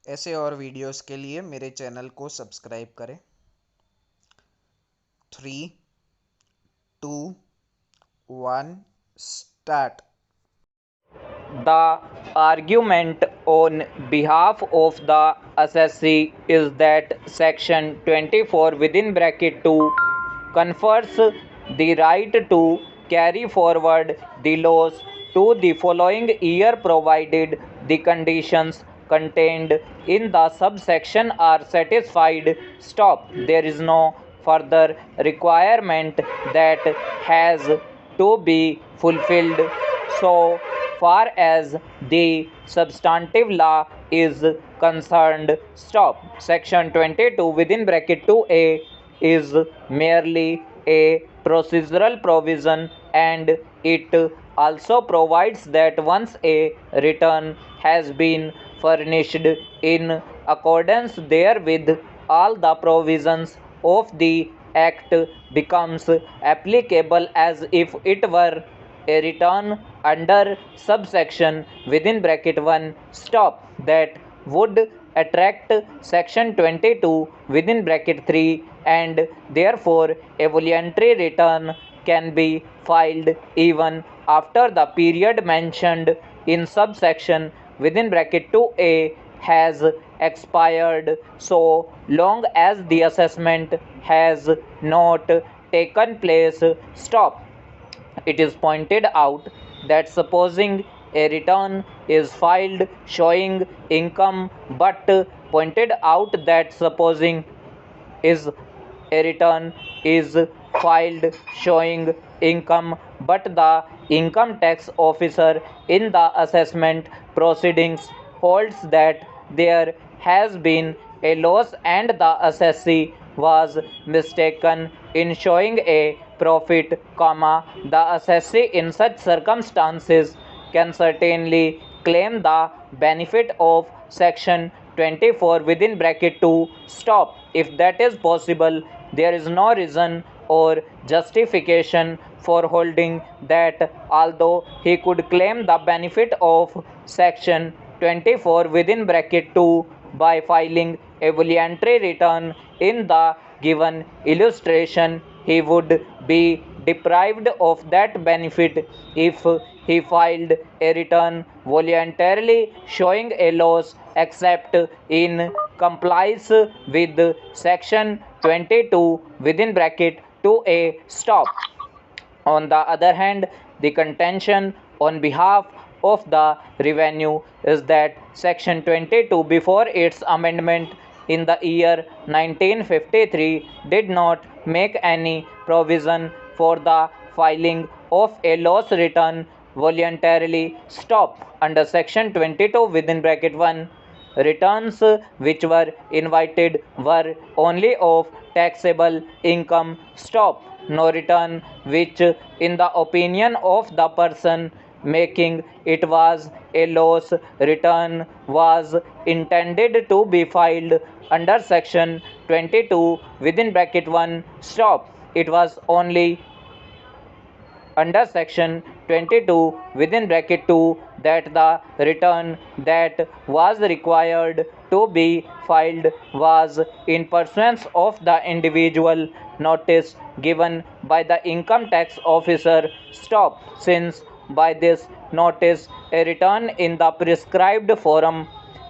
ऐसे और वीडियोस के लिए मेरे चैनल को सब्सक्राइब करें। 3, 2, 1 start. The argument on behalf of the SSC is that section 24 within bracket 2 confers the right to carry forward the laws to the following year provided the conditions contained in the subsection are satisfied. Stop. There is no further requirement that has to be fulfilled so far as the substantive law is concerned. Stop. Section 22 within bracket 2a is merely a procedural provision, and it also provides that once a return has been furnished in accordance therewith, all the provisions of the act becomes applicable as if it were a return under subsection within bracket 1 stop that would attract section 22 within bracket 3, and therefore a voluntary return can be filed even after the period mentioned in subsection within bracket 2a has expired, so long as the assessment has not taken place. Stop. It is pointed out that supposing a return is filed showing income, but pointed out that supposing is a return is filed showing income, but the income tax officer in the assessment proceedings holds that there has been a loss and the assessee was mistaken in showing a profit, the assessee in such circumstances can certainly claim the benefit of section 24 within bracket 2 stop. If that is possible, there is no reason or justification for holding that although he could claim the benefit of section 24 within bracket 2 by filing a voluntary return in the given illustration, he would be deprived of that benefit if he filed a return voluntarily showing a loss except in compliance with section 22 within bracket 2a stop. On the other hand, the contention on behalf of the revenue is that section 22 before its amendment in the year 1953 did not make any provision for the filing of a loss return voluntarily. Stop. Under section 22 within bracket 1, returns which were invited were only of taxable income. Stop. No return which in the opinion of the person making it was a loss return was intended to be filed under section 22 within bracket 1 stop. It was only under section 22 within bracket 2 that the return that was required to be filed was in pursuance of the individual notice given by the income tax officer stop. Since by this notice a return in the prescribed form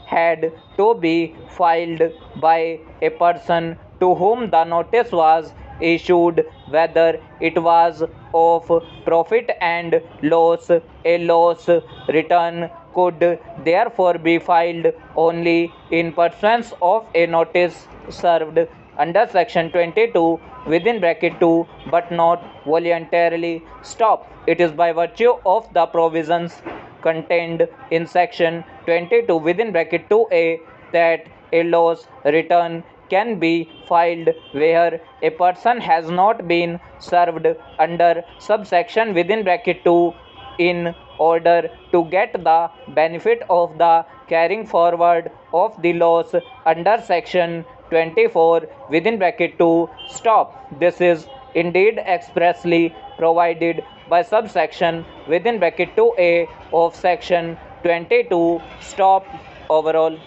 had to be filed by a person to whom the notice was issued, whether it was of profit and loss. A loss return could therefore be filed only in pursuance of a notice served under section 22 within bracket 2 but not voluntarily. Stop. It is by virtue of the provisions contained in section 22 within bracket 2a that a loss return can be filed where a person has not been served under subsection within bracket 2 in order to get the benefit of the carrying forward of the loss under section 24 within bracket 2 stop. This is indeed expressly provided by subsection within bracket 2a of section 22 stop. Overall